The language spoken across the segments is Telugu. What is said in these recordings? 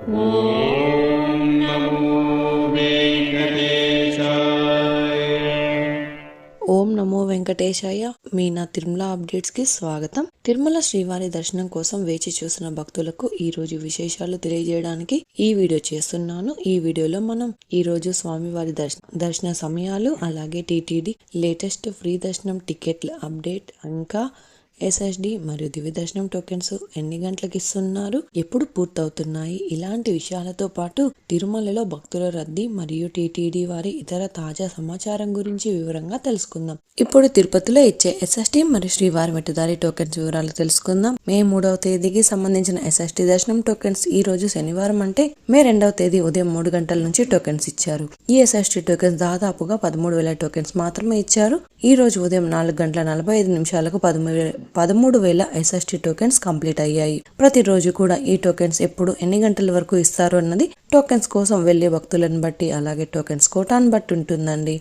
ఓం నమో వెంకటేశాయ. ఓం నమో వెంకటేశాయ. మీ నా తిరుమల అప్డేట్స్ కి స్వాగతం. తిరుమల శ్రీవారి దర్శనం కోసం వేచి చూసిన భక్తులకు ఈ రోజు విశేషాలు తెలియజేయడానికి ఈ వీడియో చేస్తున్నాను. ఈ వీడియోలో మనం ఈ రోజు స్వామివారి దర్శన సమయాలు, అలాగే టీటీడీ లేటెస్ట్ ఫ్రీ దర్శనం టికెట్ల అప్డేట్, ఇంకా ఎస్ఎస్డి మరియు దివ్య దర్శనం టోకెన్స్ ఎన్ని గంటలకు ఇస్తున్నారు, ఎప్పుడు పూర్తవుతున్నాయి, ఇలాంటి విషయాలతో పాటు తిరుమలలో భక్తుల రద్దీ మరియు టీటీడీ వారి ఇతర తాజా సమాచారం గురించి వివరంగా తెలుసుకుందాం. ఇప్పుడు తిరుపతిలో ఇచ్చే ఎస్ఎస్డి మరియు శ్రీవారి మెట్టుదారి టోకెన్స్ వివరాలు తెలుసుకుందాం. మే 3వ తేదీకి సంబంధించిన ఎస్ఎస్డి దర్శనం టోకెన్స్ ఈ రోజు శనివారం అంటే మే 2వ తేదీ ఉదయం 3 గంటల నుంచి టోకెన్స్ ఇచ్చారు. ఈ ఎస్ఎస్డి టోకెన్స్ దాదాపుగా 13,000 టోకెన్స్ మాత్రమే ఇచ్చారు. ఈ రోజు ఉదయం 4:45 13,000 ఎస్ఎస్డి టోకెన్స్ కంప్లీట్ అయ్యాయి. ప్రతిరోజు కూడా ఈ టోకెన్స్ ఎప్పుడు ఎన్ని గంటల వరకు ఇస్తారు అన్నది టోకెన్స్ కోసం వెళ్లే భక్తులను బట్టి, అలాగే టోకెన్స్ కోటాను బట్టి ఉంటుందండి.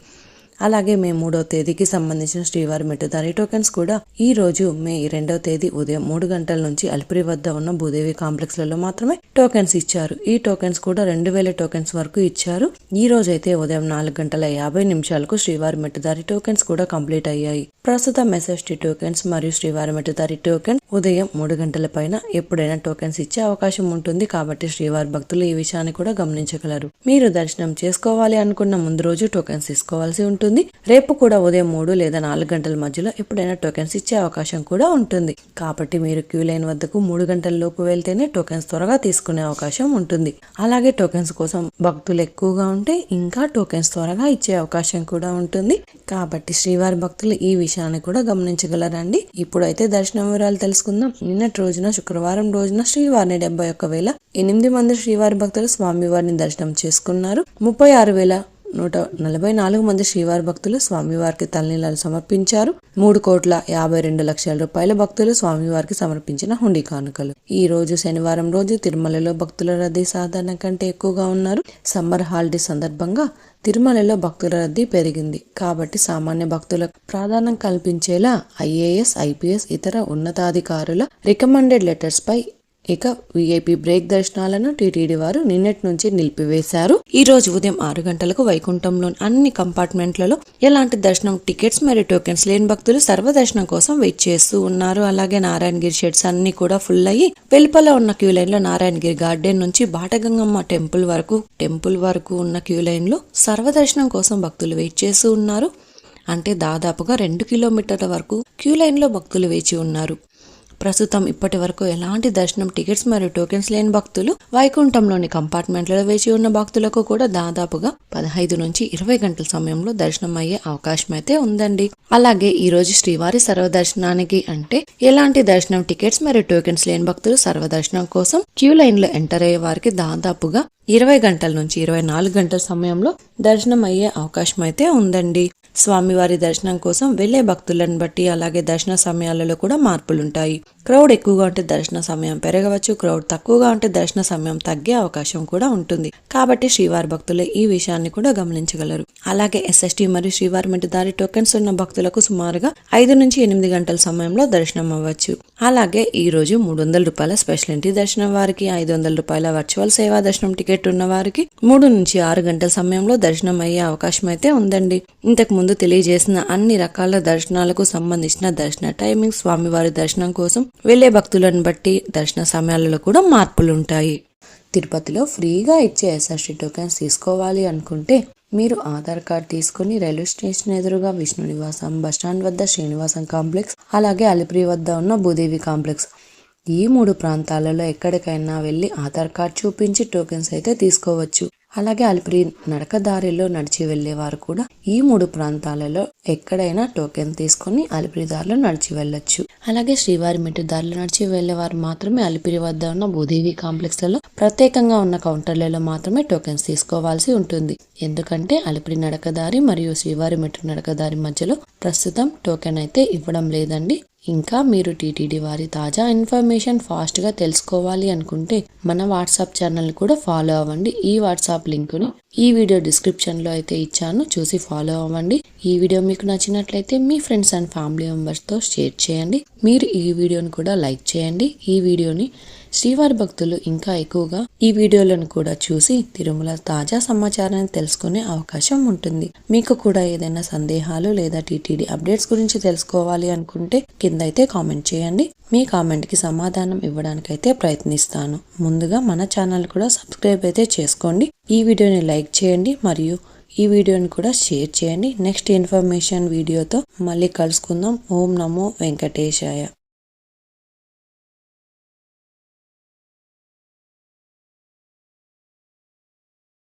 అలాగే మే 3వ తేదీకి సంబంధించిన శ్రీవారి మెట్టుదారి టోకెన్స్ కూడా ఈ రోజు మే 2వ తేదీ ఉదయం 3 గంటల నుంచి అలిపిరి వద్ద ఉన్న భూదేవి కాంప్లెక్స్ లలో మాత్రమే టోకెన్స్ ఇచ్చారు. ఈ టోకెన్స్ కూడా 2,000 టోకెన్స్ వరకు ఇచ్చారు. ఈ రోజు అయితే ఉదయం 4:50 శ్రీవారి మెట్టుదారి టోకెన్స్ కూడా కంప్లీట్ అయ్యాయి. ప్రస్తుతం ఎస్ఎస్డి టోకెన్స్ మరియు శ్రీవారి మెట్టుదారి టోకెన్ ఉదయం 3 గంటల పైన ఎప్పుడైనా టోకెన్స్ ఇచ్చే అవకాశం ఉంటుంది. కాబట్టి శ్రీవారి భక్తులు ఈ విషయాన్ని కూడా గమనించగలరు. మీరు దర్శనం చేసుకోవాలి అనుకున్న ముందు రోజు టోకెన్స్ తీసుకోవాల్సి ఉంటుంది. రేపు కూడా ఉదయం 3 లేదా 4 గంటల మధ్యలో ఎప్పుడైనా టోకెన్స్ ఇచ్చే అవకాశం కూడా ఉంటుంది. కాబట్టి మీరు క్యూ లైన్ వద్దకు 3 గంటల లోపు వెళ్తేనే టోకెన్స్ త్వరగా తీసుకునే అవకాశం ఉంటుంది. అలాగే టోకెన్స్ కోసం భక్తులు ఎక్కువగా ఉంటే ఇంకా టోకెన్స్ త్వరగా ఇచ్చే అవకాశం కూడా ఉంటుంది. కాబట్టి శ్రీవారి భక్తులు ఈ విషయాన్ని కూడా గమనించగలరండి. ఇప్పుడైతే దర్శనం వివరాలు తెలుసుకుందాం. నిన్నటి రోజున శుక్రవారం రోజున శ్రీవారిని 71,008 మంది శ్రీవారి భక్తులు స్వామివారిని దర్శనం చేసుకున్నారు. 36,144 మంది శ్రీవారి భక్తులు స్వామివారికి తలనీలాలు సమర్పించారు. 3,52,00,000 రూపాయల భక్తులు స్వామివారికి సమర్పించిన హుండీ కానుకలు. ఈ రోజు శనివారం రోజు తిరుమలలో భక్తుల రద్దీ సాధారణ కంటే ఎక్కువగా ఉన్నారు. సమ్మర్ హాలిడే సందర్భంగా తిరుమలలో భక్తుల రద్దీ పెరిగింది. కాబట్టి సామాన్య భక్తులకు ప్రాధాన్యం కల్పించేలా ఐఏఎస్, ఐపీఎస్, ఇతర ఉన్నతాధికారుల రికమెండెడ్ లెటర్స్ పై ఇక విఐపి బ్రేక్ దర్శనాలను టీటీడీ వారు నిన్నటి నుంచి నిలిపివేశారు. ఈ రోజు ఉదయం 6 గంటలకు వైకుంఠంలోని అన్ని కంపార్ట్మెంట్లలో ఎలాంటి దర్శనం టికెట్స్ మరియు టోకెన్స్ లేని భక్తులు సర్వదర్శనం కోసం వెయిట్ చేస్తూ ఉన్నారు. అలాగే నారాయణగిరి షెడ్స్ అన్ని కూడా ఫుల్ అయ్యి వెలుపల ఉన్న క్యూ లైన్ లో నారాయణగిరి గార్డెన్ నుంచి బాటగంగమ్మ టెంపుల్ వరకు ఉన్న క్యూ లైన్ లో సర్వదర్శనం కోసం భక్తులు వెయిట్ చేస్తూ ఉన్నారు. అంటే దాదాపుగా 2 కిలోమీటర్ల వరకు క్యూ లైన్ లో భక్తులు వేచి ఉన్నారు. ప్రస్తుతం ఇప్పటి వరకు ఎలాంటి దర్శనం టికెట్స్ మరియు టోకెన్స్ లేని భక్తులు వైకుంఠంలోని కంపార్ట్మెంట్లలో వేచి ఉన్న భక్తులకు కూడా దాదాపుగా 15 నుంచి 20 గంటల సమయంలో దర్శనం అయ్యే అవకాశం అయితే ఉందండి. అలాగే ఈ రోజు శ్రీవారి సర్వదర్శనానికి అంటే ఎలాంటి దర్శనం టికెట్స్ మరియు టోకెన్స్ లేని భక్తులు సర్వదర్శనం కోసం క్యూ లైన్ లో ఎంటర్ అయ్యే వారికి దాదాపుగా 20 గంటల నుంచి 24 గంటల సమయంలో దర్శనం అయ్యే అవకాశం అయితే ఉందండి. స్వామివారి దర్శనం కోసం వెళ్లే భక్తులను బట్టి, అలాగే దర్శన సమయాలలో కూడా మార్పులుంటాయి. క్రౌడ్ ఎక్కువగా ఉంటే దర్శన సమయం పెరగవచ్చు, క్రౌడ్ తక్కువగా ఉంటే దర్శన సమయం తగ్గే అవకాశం కూడా ఉంటుంది. కాబట్టి శ్రీవారి భక్తులే ఈ విషయాన్ని కూడా గమనించగలరు. అలాగే ఎస్ఎస్డి మరియు శ్రీవారి మెట్టుదారి టోకెన్స్ ఉన్న భక్తులకు సుమారుగా 5 నుంచి 8 గంటల సమయంలో దర్శనం అవ్వచ్చు. అలాగే ఈ రోజు 300 రూపాయల స్పెషల్ ఎంట్రీ దర్శనం వారికి, 500 రూపాయల వర్చువల్ సేవా దర్శనం టికెట్ ఉన్న వారికి 3 నుంచి 6 గంటల సమయంలో దర్శనం అయ్యే అవకాశం అయితే ఉందండి. ఇంతకు ముందు తెలియజేసిన అన్ని రకాల దర్శనాలకు సంబంధించిన దర్శన టైమింగ్, స్వామివారి దర్శనం కోసం వెళ్లే భక్తులను బట్టి దర్శన సమయాలలో కూడా మార్పులుంటాయి. తిరుపతిలో ఫ్రీగా ఇచ్చే ఎస్ఎస్డి టోకెన్స్ తీసుకోవాలి అనుకుంటే మీరు ఆధార్ కార్డ్ తీసుకుని రైల్వే స్టేషన్ ఎదురుగా విష్ణు నివాసం, బస్టాండ్ వద్ద శ్రీనివాసం కాంప్లెక్స్, అలాగే అలిపిరి వద్ద ఉన్న భూదేవి కాంప్లెక్స్, ఈ 3 ప్రాంతాలలో ఎక్కడికైనా వెళ్లి ఆధార్ కార్డ్ చూపించి టోకెన్స్ అయితే తీసుకోవచ్చు. అలాగే అలిపిరి నడకదారిలో నడిచి వెళ్లేవారు కూడా ఈ 3 ప్రాంతాలలో ఎక్కడైనా టోకెన్ తీసుకుని అలిపిరి దారిలో నడిచి వెళ్ళొచ్చు. అలాగే శ్రీవారి మెట్టు దారిలో నడిచి వెళ్లేవారు మాత్రమే అలిపిరి వద్ద ఉన్న భూదేవి కాంప్లెక్స్ లలో ప్రత్యేకంగా ఉన్న కౌంటర్లలో మాత్రమే టోకెన్స్ తీసుకోవాల్సి ఉంటుంది. ఎందుకంటే అలిపిరి నడకదారి మరియు శ్రీవారి మెట్టు నడకదారి మధ్యలో ప్రస్తుతం టోకెన్ అయితే ఇవ్వడం లేదండి. ఇంకా మీరు టీటీడీ వారి తాజా ఇన్ఫర్మేషన్ ఫాస్ట్ గా తెలుసుకోవాలి అనుకుంటే మన వాట్సాప్ ఛానల్ కూడా ఫాలో అవ్వండి. ఈ వాట్సాప్ లింకుని ఈ వీడియో డిస్క్రిప్షన్ లో అయితే ఇచ్చాను, చూసి ఫాలో అవ్వండి. ఈ వీడియో మీకు నచ్చినట్లయితే మీ ఫ్రెండ్స్ అండ్ ఫ్యామిలీ మెంబర్స్ తో షేర్ చేయండి. మీరు ఈ వీడియోని కూడా లైక్ చేయండి. ఈ వీడియోని శ్రీవారి భక్తులు ఇంకా ఎక్కువగా ఈ వీడియోలను కూడా చూసి తిరుమల తాజా సమాచారాన్ని తెలుసుకునే అవకాశం ఉంటుంది. మీకు కూడా ఏదైనా సందేహాలు లేదా టీటీడీ అప్డేట్స్ గురించి తెలుసుకోవాలి అనుకుంటే కింద అయితే కామెంట్ చేయండి. మీ కామెంట్ కి సమాధానం ఇవ్వడానికైతే ప్రయత్నిస్తాను. ముందుగా మన ఛానల్ కూడా సబ్స్క్రైబ్ అయితే చేసుకోండి. ఈ వీడియోని లైక్ చేయండి మరియు ఈ వీడియోని కూడా షేర్ చేయండి. నెక్స్ట్ ఇన్ఫర్మేషన్ వీడియోతో మళ్ళీ కలుసుకుందాం. ఓం నమో వెంకటేశాయ.